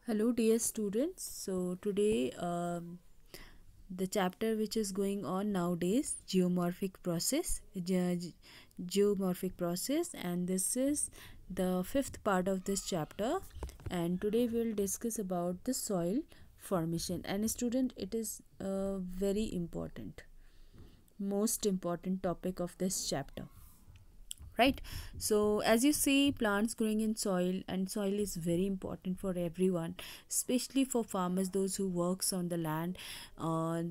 Hello, dear students. So today, the chapter which is going on nowadays, geomorphic process, and this is the fifth part of this chapter. And today we will discuss about the soil formation. And student, it is a very important, most important topic of this chapter, right? So as you see, plants growing in soil, and soil is very important for everyone, especially for farmers, those who works on the land.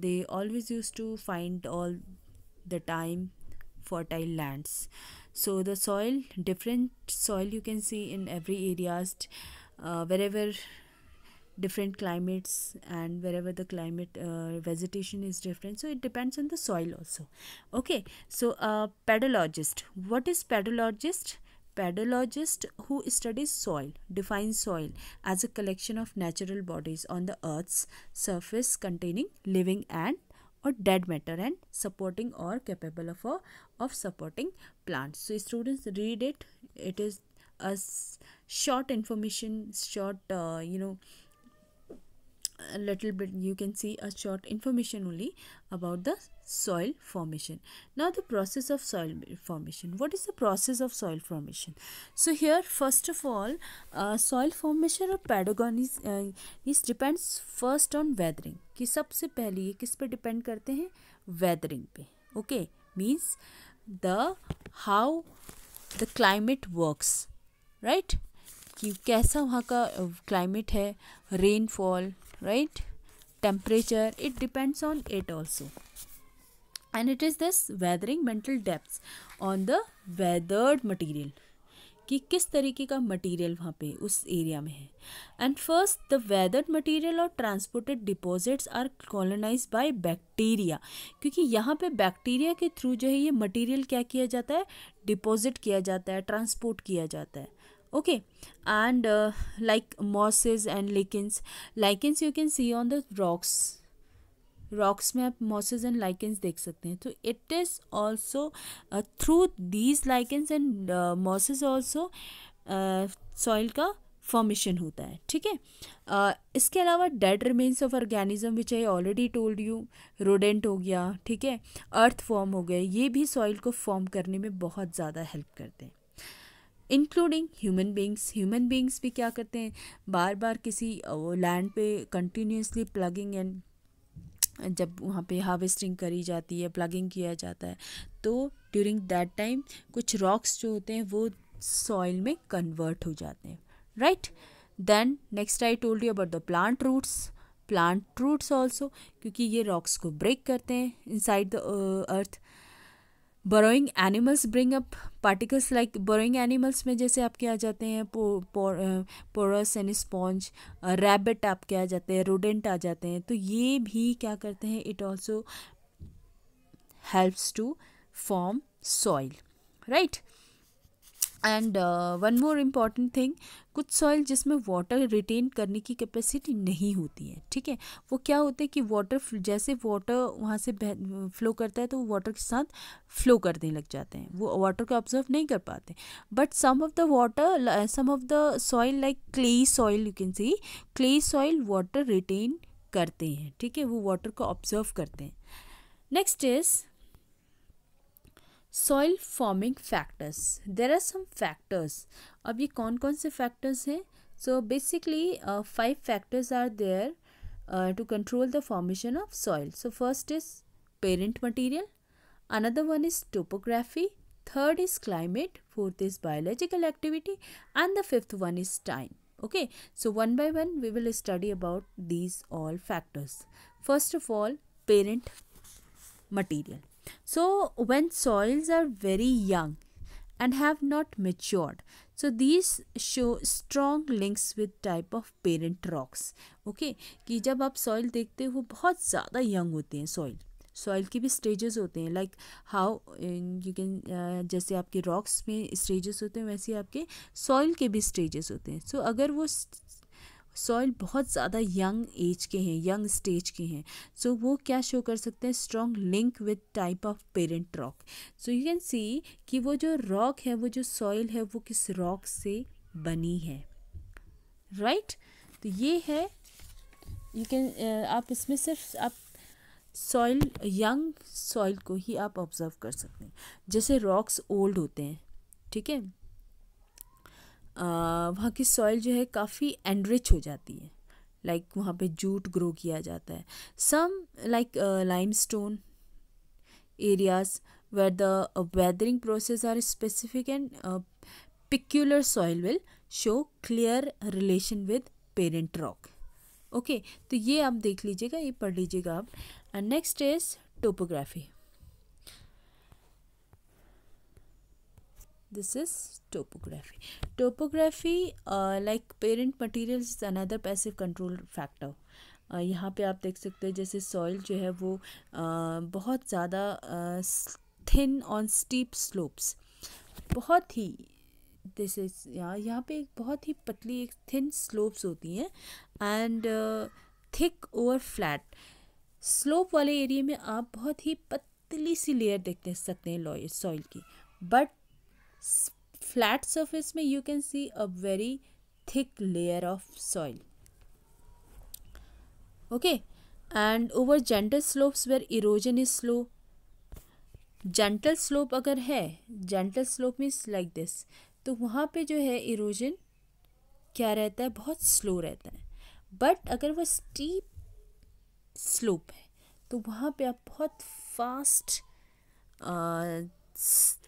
They always used to find all the time fertile lands. So the soil, different soil you can see in every areas, wherever different climates, and wherever the climate, vegetation is different, so it depends on the soil also. Okay, so pedologist, what is pedologist? Pedologist who studies soil defines soil as a collection of natural bodies on the earth's surface containing living and or dead matter and supporting or capable of supporting plants. So students, read it. It is a short information, short, a little bit, you can see a short information only about the soil formation. Now the process of soil formation. What is the process of soil formation? So here, first of all, soil formation or pedagogy is depends first on weathering. कि सबसे पहले ये किस पे depend करते हैं? Weathering पे. Okay, means the how the climate works, right? कि कैसा वहाँ का क्लाइमेट है, rainfall, right, temperature, it depends on it also. And it is this weathering mental depths on the weathered material, कि किस तरीके का मटेरियल वहाँ पे उस एरिया में है. And first, the weathered material और transported deposits are colonized by bacteria, क्योंकि यहाँ पे बैक्टीरिया के थ्रू जो है ये मटेरियल क्या किया जाता है? डिपॉजिट किया जाता है, ट्रांसपोर्ट किया जाता है. Okay, and like mosses and lichens you can see on the rocks में आप mosses and lichens देख सकते हैं. तो it is also through these lichens and mosses also soil का फॉर्मेशन होता है. ठीक है, इसके अलावा dead remains of organism which I already told you, rodent हो गया, ठीक है, अर्थ फॉर्म हो गए, ये भी सॉइल को फॉर्म करने में बहुत ज़्यादा हेल्प करते हैं. इंक्लूडिंग ह्यूमन बींग्स भी क्या करते हैं? बार बार किसी लैंड पे कंटिन्यूसली प्लगिंग, एंड जब वहाँ पे हार्वेस्टिंग करी जाती है, प्लगिंग किया जाता है, तो ड्यूरिंग दैट टाइम कुछ रॉक्स जो होते हैं वो सॉइल में कन्वर्ट हो जाते हैं, right? Then next I told you about the plant roots also, क्योंकि ये रॉक्स को ब्रेक करते हैं inside the earth. Burrowing animals bring up particles, like burrowing animals में जैसे आपके आ जाते हैं पोरस एंड स्पॉन्ज, रैबिट आपके आ जाते हैं, रोडेंट आ जाते हैं, तो ये भी क्या करते हैं? It also helps to form soil, right? And one more important thing, कुछ सॉइल जिसमें वाटर रिटेन करने की कैपेसिटी नहीं होती है, ठीक है, वो क्या होते हैं कि वाटर, जैसे वाटर वहाँ से फ्लो करता है तो वो वाटर के साथ फ्लो करने लग जाते हैं, वो वाटर को ऑब्जर्व नहीं कर पाते. But some of the soil like clay soil, you can see clay soil water retain करते हैं, ठीक है, वो वाटर को ऑब्जर्व करते हैं. Next is soil forming factors. There are some factors. अब ये कौन कौन से फैक्टर्स हैं? So basically 5 factors are there to control the formation of soil. So first is parent material, another one is topography, third is climate, fourth is biological activity, and the fifth one is time. Okay, so one by one we will study about these all factors. First of all, parent material. So when soils are very young and have not matured, so these show strong links with type of parent rocks. Okay, कि जब आप soil देखते हो वो बहुत ज़्यादा young होते हैं. सॉइल के भी स्टेजेस होते हैं, लाइक हाउ यू कैन, जैसे आपके रॉक्स में स्टेजेस होते हैं वैसे आपके सॉइल के भी स्टेजेस होते हैं. सो अगर वो सॉइल बहुत ज़्यादा यंग एज के हैं, यंग स्टेज के हैं, सो वो क्या शो कर सकते हैं? Strong link with type of parent rock. So you can सी कि वो जो रॉक है, वो जो सॉइल है, वो किस रॉक से बनी है, राइट? तो ये है, यू कैन आप इसमें सिर्फ आप सॉइल, यंग सॉइल को ही आप ऑब्जर्व कर सकते हैं। जैसे रॉक्स ओल्ड होते हैं, ठीक है, वहाँ की सॉइल जो है काफ़ी एनरिच हो जाती है, लाइक वहाँ पे जूट ग्रो किया जाता है। Some like limestone areas where the weathering process are specific and peculiar soil will show clear relation with parent rock. Okay, तो ये आप देख लीजिएगा, ये पढ़ लीजिएगा आप। And next is topography. This is topography. Topography like parent material is another passive control factor. यहाँ पे आप देख सकते हैं जैसे सॉइल जो है वो बहुत ज़्यादा थिन ऑन स्टीप स्लोप्स, बहुत ही दिस इज यहाँ पे एक बहुत ही पतली एक थिन स्लोप्स होती हैं and thick over flat. Slope वाले एरिया में आप बहुत ही पतली सी लेयर देख सकते हैं सॉइल की, बट फ्लैट सरफेस में you can see a very thick layer of soil. Okay, and over gentle slopes where erosion is slow. Gentle slope अगर है, gentle slope means like this, तो वहाँ पे जो है इरोजन क्या रहता है, बहुत स्लो रहता है। बट अगर वह स्टीप स्लोप है तो वहाँ पे आप बहुत फास्ट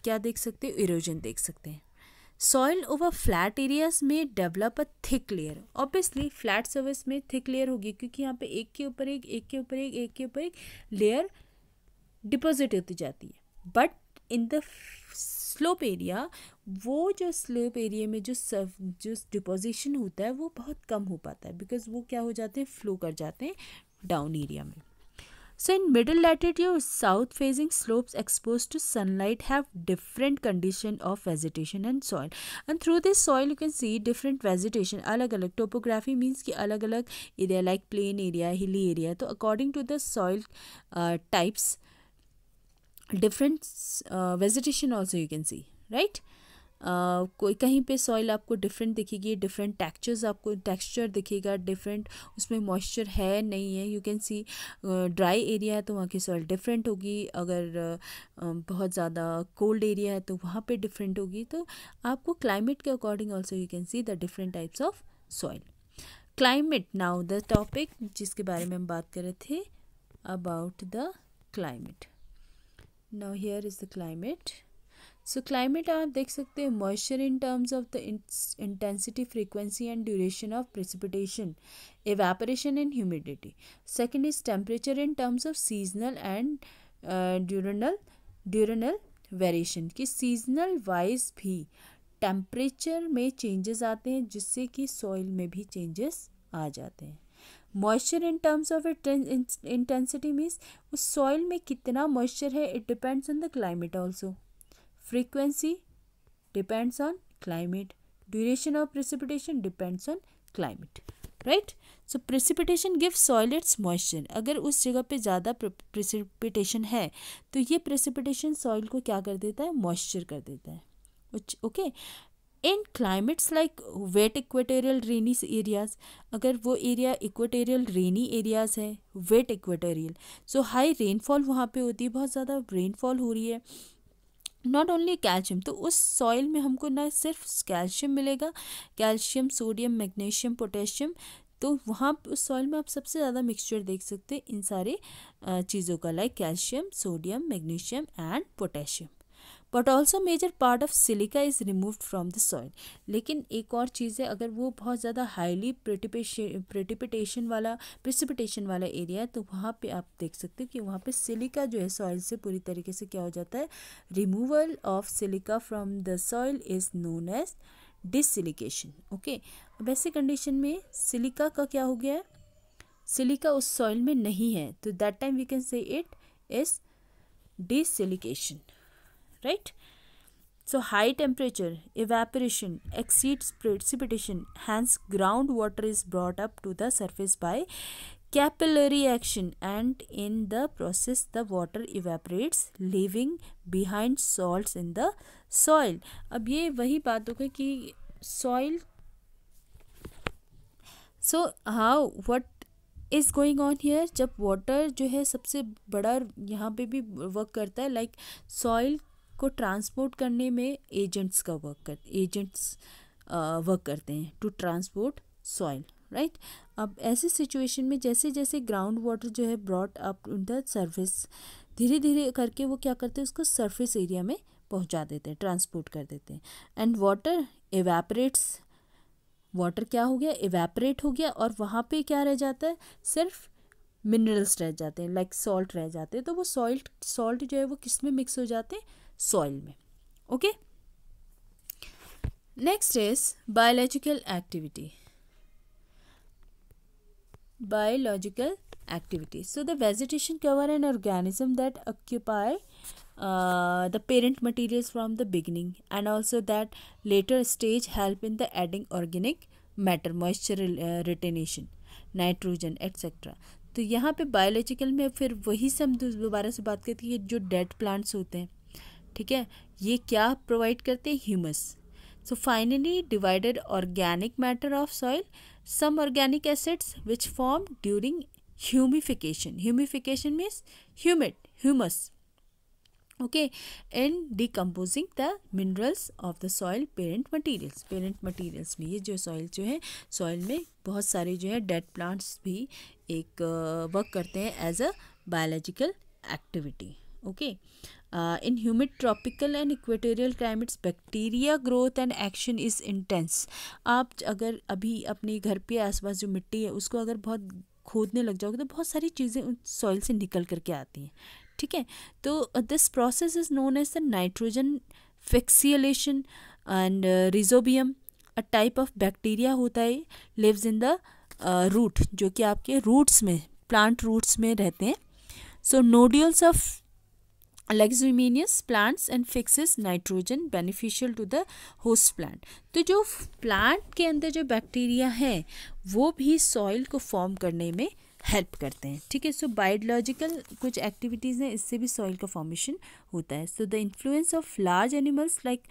क्या देख सकते हो, इरोजन देख सकते हैं। सॉइल ओवर फ्लैट एरियाज में develop a thick layer. Obviously flat surface में थिक लेयर होगी क्योंकि यहाँ पे एक के ऊपर एक, एक के ऊपर एक, एक के ऊपर एक लेयर डिपॉजिट होती जाती है। But in the slope area, वो जो स्लोप एरिया में जो डिपोजिशन होता है वो बहुत कम हो पाता है, बिकॉज वो क्या हो जाते हैं, फ्लो कर जाते हैं डाउन एरिया में। So in middle latitude, south facing slopes exposed to sunlight have different condition of vegetation and soil, and through this soil you can see different vegetation, अलग अलग topography means कि अलग अलग area like plain area, hilly area, तो according to the soil types different vegetation also you can see, right? कोई कहीं पे soil आपको डिफरेंट दिखेगी, डिफरेंट टेक्सचर दिखेगा डिफरेंट, उसमें मॉइस्चर है नहीं है, you can C. Dry area है तो वहाँ की सॉइल डिफरेंट होगी, अगर बहुत ज़्यादा कोल्ड एरिया है तो वहाँ पे डिफरेंट होगी। तो आपको क्लाइमेट के according also you can see the different types of soil. Climate, now the topic जिसके बारे में हम बात कर रहे थे, about the climate. Now here is the climate. So climate आप देख सकते हैं, moisture in terms of the intensity, frequency and duration of precipitation, evaporation and humidity. Second is temperature in terms of seasonal and diurnal variation, कि seasonal wise भी temperature में changes आते हैं जिससे कि सॉइल में भी चेंजेस आ जाते हैं। Moisture in terms of intensity means उस सॉइल में कितना मॉइस्चर है, it depends on the climate also. Frequency depends on climate. Duration of precipitation depends on climate. Right? So precipitation gives soil its moisture. अगर उस जगह पे ज़्यादा precipitation है तो ये precipitation soil को क्या कर देता है, moisture कर देता है। Okay? In climates like wet equatorial rainy areas, अगर वो एरिया equatorial rainy areas है, wet equatorial, so high rainfall वहाँ पे होती है, बहुत ज़्यादा rainfall हो रही है। नॉट ओनली कैल्शियम, तो उस सॉइल में हमको ना सिर्फ कैल्शियम मिलेगा, कैल्शियम, सोडियम, मैग्नीशियम, पोटेशियम, तो वहाँ उस सॉइल में आप सबसे ज़्यादा मिक्सचर देख सकते हैं इन सारे चीज़ों का, like calcium, sodium, magnesium and potassium. But also major part of silica is removed from the soil. लेकिन एक और चीज़ है, अगर वो बहुत ज़्यादा हाईली प्रेसिपिटेशन वाला एरिया है तो वहाँ पे आप देख सकते हो कि वहाँ पे सिलिका जो है सॉइल से पूरी तरीके से क्या हो जाता है, removal of silica from the soil is known as desilication. Okay, अब ऐसे कंडीशन में सिलिका का क्या हो गया है, सिलिका उस सॉइल में नहीं है, तो that time we can say it is desilication, right? So high temperature, evaporation exceeds precipitation, hence groundwater is brought up to the surface by capillary action, and in the process the water evaporates, leaving behind salts in the soil. अब ये वही बात हो गई कि so how what is going on here, जब water जो है सबसे बड़ा यहाँ पे भी वर्क करता है, लाइक सॉइल को ट्रांसपोर्ट करने में एजेंट्स वर्क करते हैं टू ट्रांसपोर्ट सॉइल, राइट। अब ऐसी सिचुएशन में जैसे जैसे ग्राउंड वाटर जो है brought up in the surface, धीरे धीरे करके वो क्या करते हैं, उसको सरफेस एरिया में पहुंचा देते हैं, ट्रांसपोर्ट कर देते हैं। एंड वाटर एवेपरेट्स, वाटर क्या हो गया, एवेपरेट हो गया, और वहाँ पे क्या रह जाता है, सिर्फ मिनरल्स रह जाते हैं, लाइक सॉल्ट रह जाते हैं। तो वो सॉल्ट जो है वो किस में मिक्स हो जाते हैं, सॉइल में। Okay, next is biological activity. Biological activity. So the vegetation cover an organism that occupy the parent materials from the beginning, and also that later stage help in the adding organic matter, moisture retention, nitrogen etc. तो यहाँ पे biological में फिर वही से हम दोबारा से बात करते हैं, जो डेड प्लांट्स होते हैं, ठीक है, ये क्या प्रोवाइड करते हैं, humus. So finally divided organic matter of soil, some organic acids which form during humification. Humification means humus. Okay, in decomposing the minerals of the soil parent materials में, ये जो soil जो है, soil में बहुत सारे जो है dead plants भी एक work करते हैं as a biological activity. Okay. In humid tropical and equatorial climates bacteria growth and action is intense. आप अगर अभी अपने घर पे आसपास जो मिट्टी है उसको अगर बहुत खोदने लग जाओगे तो बहुत सारी चीज़ें उस सॉइल से निकल करके आती हैं, ठीक है। तो this process is known as the nitrogen fixation and rhizobium, a type of bacteria होता है, लिव्स इन द रूट, जो कि आपके रूट्स में, प्लांट रूट्स में रहते हैं। So nodules of leguminous plants and fixes nitrogen beneficial to the host plant. तो जो प्लांट के अंदर जो बैक्टीरिया है वो भी सॉइल को फॉर्म करने में हेल्प करते हैं, ठीक है। सो बायोलॉजिकल कुछ एक्टिविटीज़ हैं, इससे भी सॉइल का फॉर्मेशन होता है। So the influence of large animals like,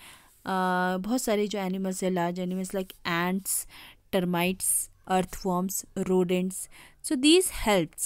बहुत सारे जो एनिमल्स है large animals like ants, termites, earthworms, rodents. So these helps